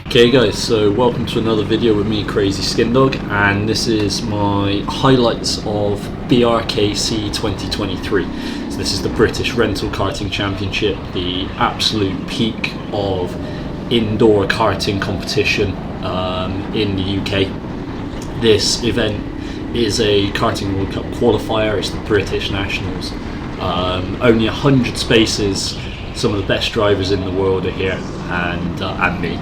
Okay guys, so welcome to another video with me, Crazy Skin Dog, and this is my highlights of BRKC 2023. So this is the British Rental Karting Championship, the absolute peak of indoor karting competition in the UK. This event is a karting World Cup qualifier. It's the British Nationals. Only 100 spaces. Some of the best drivers in the world are here, and me.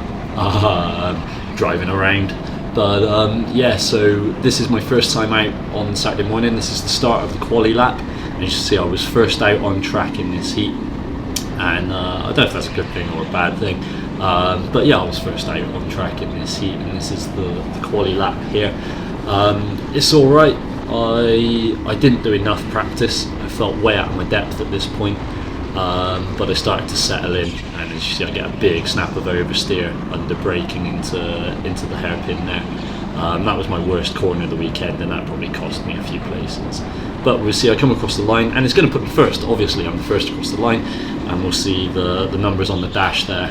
Driving around, but yeah, so this is my first time out on Saturday morning. This is the start of the quali lap, and you can see I was first out on track in this heat, and I don't know if that's a good thing or a bad thing, but yeah, I was first out on track in this heat, and this is the quali lap here. It's alright. I didn't do enough practice. I felt way out of my depth at this point. But I started to settle in, and as you see I get a big snap of oversteer under braking into the hairpin there. That was my worst corner of the weekend, and that probably cost me a few places. But we'll see, I come across the line, and it's going to put me first. Obviously I'm first across the line, and we'll see the numbers on the dash there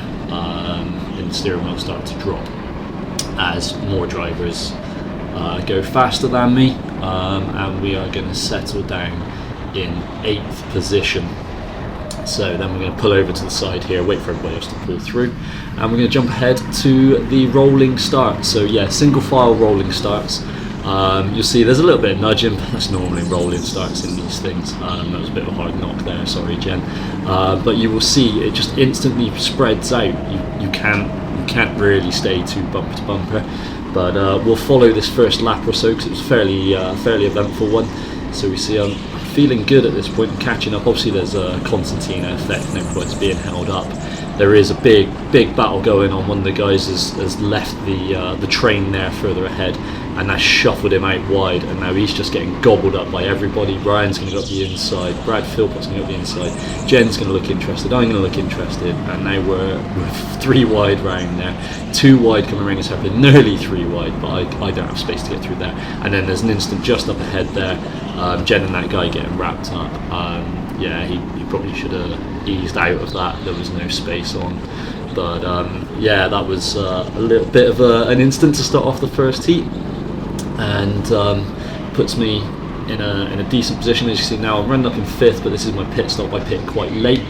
in the steering wheel start to drop as more drivers go faster than me, and we are going to settle down in 8th position. So then we're going to pull over to the side here, wait for everybody else to pull through, and we're going to jump ahead to the rolling start. So yeah, single file rolling starts. You'll see there's a little bit of nudging, but that's normally rolling starts in these things. That was a bit of a hard knock there, sorry Jen. But you will see it just instantly spreads out. You can't really stay too bumper to bumper. But we'll follow this first lap or so, because it was a fairly eventful one. So we see I'm feeling good at this point and catching up. Obviously there's a concertina effect and everybody's being held up. There is a big battle going on. One of the guys has left the train there further ahead, and that shuffled him out wide, and now he's just getting gobbled up by everybody. Brian's going to go up the inside, Brad Philpott's going to go up the inside, Jen's going to look interested, I'm going to look interested, and now we're 3 wide round there. 2 wide coming around his hairpin, nearly 3 wide, but I don't have space to get through there. And then there's an instant just up ahead there, Jen and that guy getting wrapped up. Yeah, he probably should have eased out of that. There was no space on, but yeah, that was a little bit of an instant to start off the first heat, and puts me in a decent position. As you see now, I'm running up in 5th, but this is my pit stop. I pit quite late,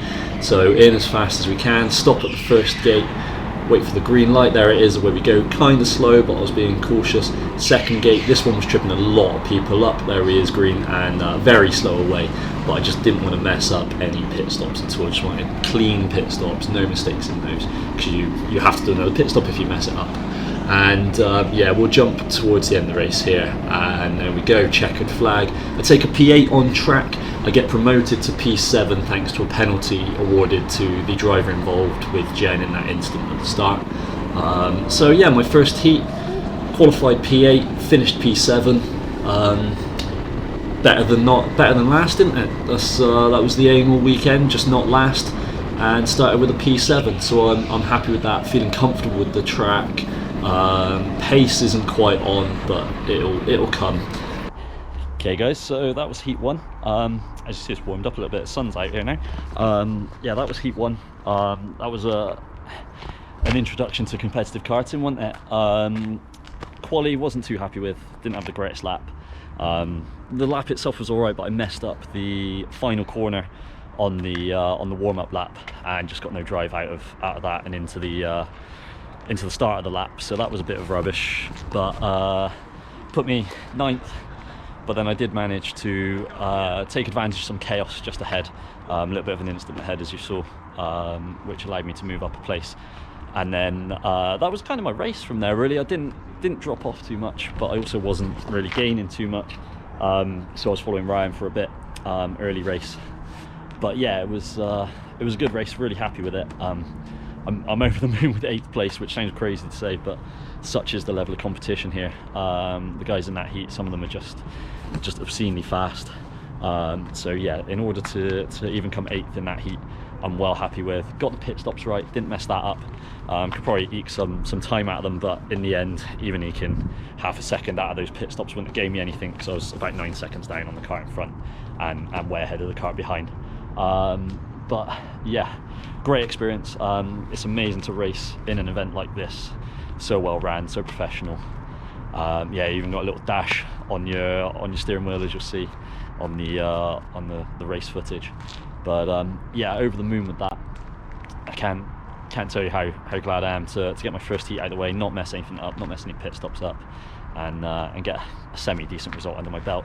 so in as fast as we can, stop at the first gate, wait for the green light. There it is, where we go kind of slow, but I was being cautious. Second gate, this one was tripping a lot of people up. There he is, green, and very slow away, but I just didn't want to mess up any pit stops at all. I just wanted clean pit stops, no mistakes in those, because you have to do another pit stop if you mess it up. And yeah, we'll jump towards the end of the race here, and there we go, checkered flag. I take a P8 on track. I get promoted to P7 thanks to a penalty awarded to the driver involved with Jen in that instant at the start. So yeah, my first heat, qualified P8, finished P7. Better than last, didn't it? That was the aim all weekend, just not last, and started with a P7. So I'm happy with that, feeling comfortable with the track. Pace isn't quite on, but it'll come. Okay guys, so that was heat 1. As you see, it's warmed up a little bit. The sun's out here now. Yeah, that was heat 1. That was an introduction to competitive karting, wasn't it? Quali wasn't too happy with. Didn't have the greatest lap. The lap itself was alright, but I messed up the final corner on the warm-up lap, and just got no drive out of that and into the start of the lap. So that was a bit of rubbish, but put me 9th. But then I did manage to take advantage of some chaos just ahead, a little bit of an instant ahead, as you saw, which allowed me to move up a place. And then that was kind of my race from there, really. I didn't drop off too much, but I also wasn't really gaining too much. So I was following Ryan for a bit, early race. But yeah, it was a good race, really happy with it. I'm over the moon with 8th place, which sounds crazy to say, but such is the level of competition here. The guys in that heat, some of them are just obscenely fast. So yeah, in order to even come 8th in that heat, I'm well happy with. Got the pit stops right, didn't mess that up. Could probably eke some time out of them, but in the end, even eking half a second out of those pit stops wouldn't have gave me anything, because I was about 9 seconds down on the car in front and way ahead of the car behind. But yeah, great experience. It's amazing to race in an event like this, so well ran, so professional. Yeah, you even got a little dash on your steering wheel, as you'll see on the race footage. But yeah, over the moon with that. I can't tell you how glad I am to get my first heat out of the way, not mess anything up, not mess any pit stops up, and get a semi-decent result under my belt.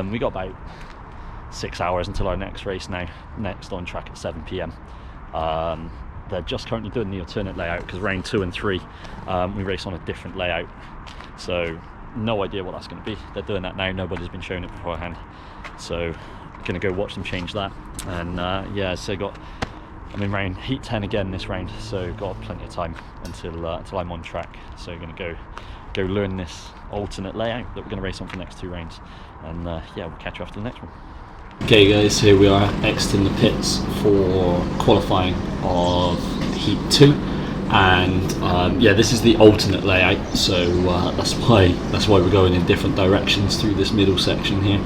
We got about 6 hours until our next race now, next on track at 7 PM. They're just currently doing the alternate layout because round 2 and 3 we race on a different layout, so no idea what that's going to be. They're doing that now, nobody's been shown it beforehand, so going to go watch them change that. And yeah, so I'm in round heat 10 again this round, so got plenty of time until I'm on track. So going to go learn this alternate layout that we're going to race on for the next 2 rounds, and yeah, we'll catch you after the next one. Okay guys, here we are exiting the pits for qualifying of heat 2, and yeah, this is the alternate layout, so that's why we're going in different directions through this middle section here.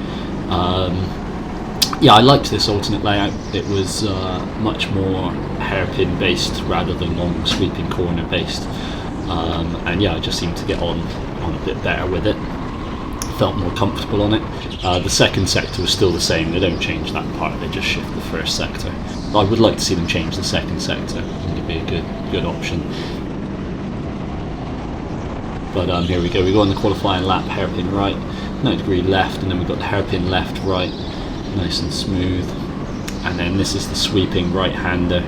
Yeah, I liked this alternate layout. It was much more hairpin based rather than long sweeping corner based, and yeah, I just seemed to get on a bit better with it. Felt more comfortable on it. The second sector was still the same. They don't change that part, they just shift the first sector. I would like to see them change the second sector. I think it'd be a good option. But here we go. We go on the qualifying lap, hairpin right, 90-degree left, and then we've got the hairpin left, right, nice and smooth. And then this is the sweeping right-hander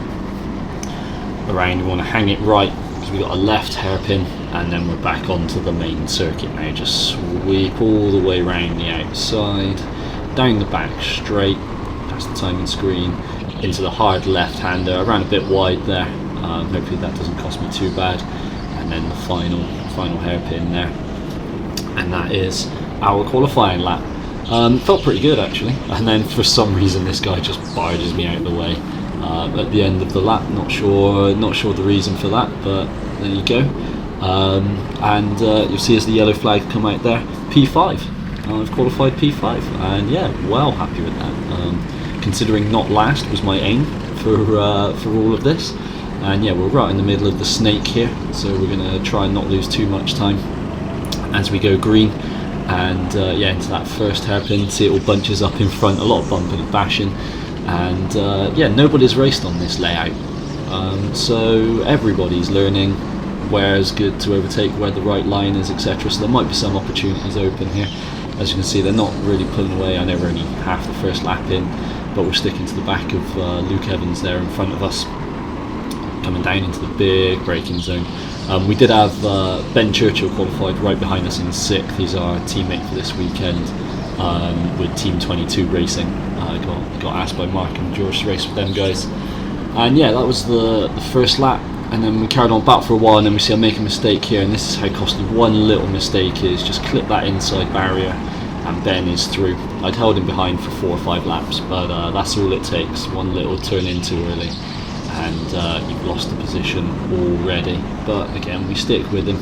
around. We want to hang it right because we've got a left hairpin, and then we're back onto the main circuit now. Just sweep all the way around the outside, down the back straight, past the timing screen, into the hard left-hander. I ran a bit wide there. Hopefully that doesn't cost me too bad. And then the final hairpin there, and that is our qualifying lap. Felt pretty good actually, and then for some reason this guy just barges me out of the way at the end of the lap. Not sure the reason for that, but there you go. And you'll see as the yellow flag come out there, P5. I've qualified P5, and yeah, well happy with that. Considering not last was my aim for all of this, and yeah, we're right in the middle of the snake here, so we're going to try and not lose too much time as we go green. And yeah, into that first hairpin, see it all bunches up in front, a lot of bumping and bashing, and yeah, nobody's raced on this layout, so everybody's learning where's good to overtake, where the right line is, etc. So there might be some opportunities open here. As you can see, they're not really pulling away. I know we're only half the first lap in, but we're sticking to the back of Luke Evans there in front of us, coming down into the big braking zone. We did have Ben Churchill qualified right behind us in 6th. He's our teammate for this weekend with Team 22 Racing. Got asked by Mark and George to race with them guys. And yeah, that was the first lap. And then we carried on back for a while, and then we see I make a mistake here, and this is how costly one little mistake is. Just clip that inside barrier and Ben is through. I'd held him behind for 4 or 5 laps, but that's all it takes. One little turn in too early, and you've lost the position already. But again, we stick with him,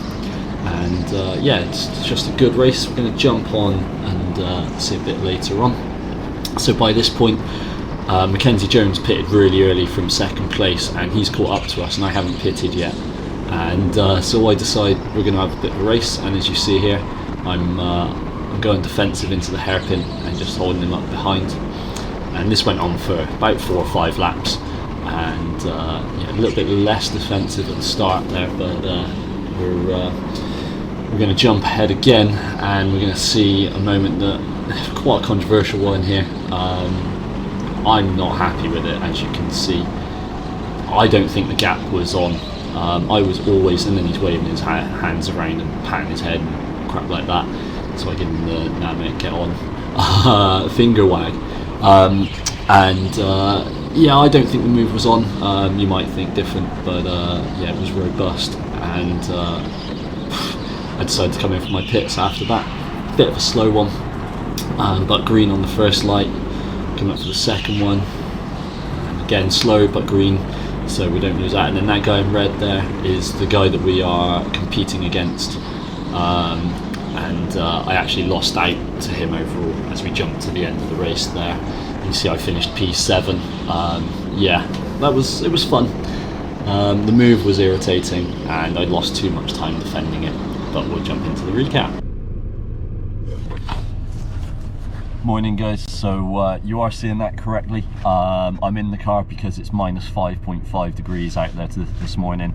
and yeah, it's just a good race. We're going to jump on and see a bit later on. So by this point, Mackenzie Jones pitted really early from 2nd place, and he's caught up to us, and I haven't pitted yet. And so I decide we're going to have a bit of a race, and as you see here, I'm going defensive into the hairpin and just holding him up behind. And this went on for about 4 or 5 laps, and yeah, a little bit less defensive at the start there, but we're going to jump ahead again, and we're going to see a moment that quite a controversial one here. I'm not happy with it, as you can see. I don't think the gap was on. I was always, and then he's waving his hands around and patting his head and crap like that, so I give him the "nah mate, get on" finger wag. And yeah, I don't think the move was on. You might think different, but yeah, it was robust, and I decided to come in for my pits after that. Bit of a slow one, but green on the first light. Coming up for the second one, and again slow but green, so we don't lose that. And then that guy in red there is the guy that we are competing against, and I actually lost out to him overall as we jumped to the end of the race there. You see I finished P7. Yeah, it was fun. The move was irritating and I'd lost too much time defending it, but we'll jump into the recap. Morning guys, so you are seeing that correctly. I'm in the car because it's minus 5.5 degrees out there this morning.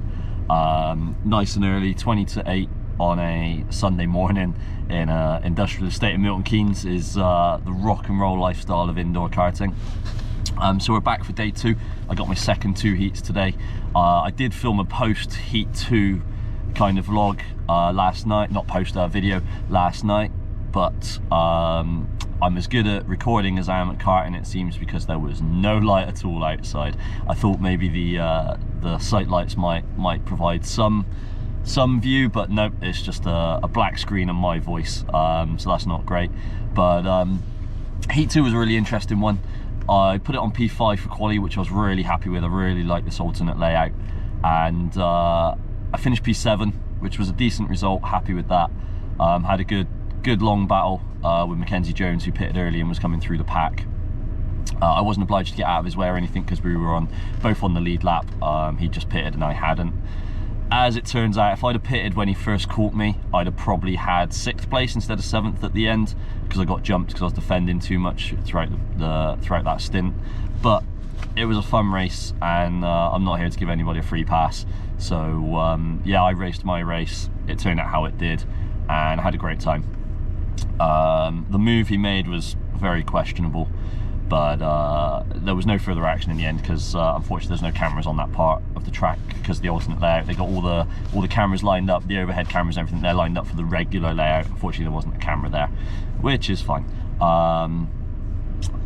Nice and early, 20 to 8 on a Sunday morning in an industrial estate in Milton Keynes is the rock and roll lifestyle of indoor karting. So we're back for day 2. I got my second 2 heats today. I did film a post heat 2 kind of vlog last night, not post video last night, but I'm as good at recording as I am at karting, it seems, because there was no light at all outside. I thought maybe the sight lights might provide some view, but nope, it's just a black screen and my voice, so that's not great. But heat 2 was a really interesting one. I put it on P5 for quali, which I was really happy with. I really like this alternate layout, and I finished P7, which was a decent result. Happy with that. Had a good long battle with Mackenzie Jones, who pitted early and was coming through the pack. I wasn't obliged to get out of his way or anything because we were both on the lead lap. He just pitted and I hadn't. As it turns out, if I'd have pitted when he first caught me, I'd have probably had 6th place instead of 7th at the end, because I got jumped because I was defending too much throughout that stint. But it was a fun race, and I'm not here to give anybody a free pass. So yeah, I raced my race. It turned out how it did, and I had a great time. The move he made was very questionable, but there was no further action in the end because unfortunately there's no cameras on that part of the track because the alternate layout, they got all the cameras lined up, the overhead cameras and everything, they're lined up for the regular layout. Unfortunately there wasn't a camera there, which is fine.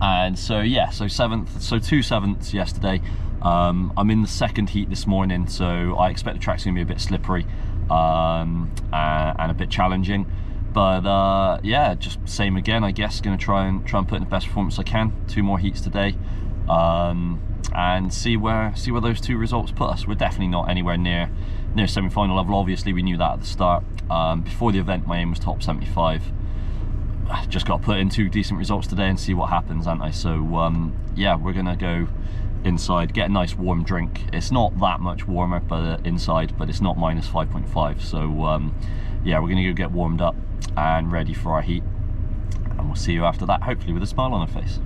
And so yeah, so 2 7ths yesterday. I'm in the second heat this morning, so I expect the track's gonna be a bit slippery and a bit challenging. But yeah, just same again, I guess. Gonna try and put in the best performance I can. 2 more heats today, and see where those 2 results put us. We're definitely not anywhere near semi-final level. Obviously, we knew that at the start. Before the event, my aim was top 75. I just got to put in 2 decent results today and see what happens, aren't I? So yeah, we're gonna go inside, get a nice warm drink. It's not that much warmer, but inside, but it's not minus 5.5. So yeah, we're gonna go get warmed up and ready for our heat, and we'll see you after that, hopefully with a smile on our face.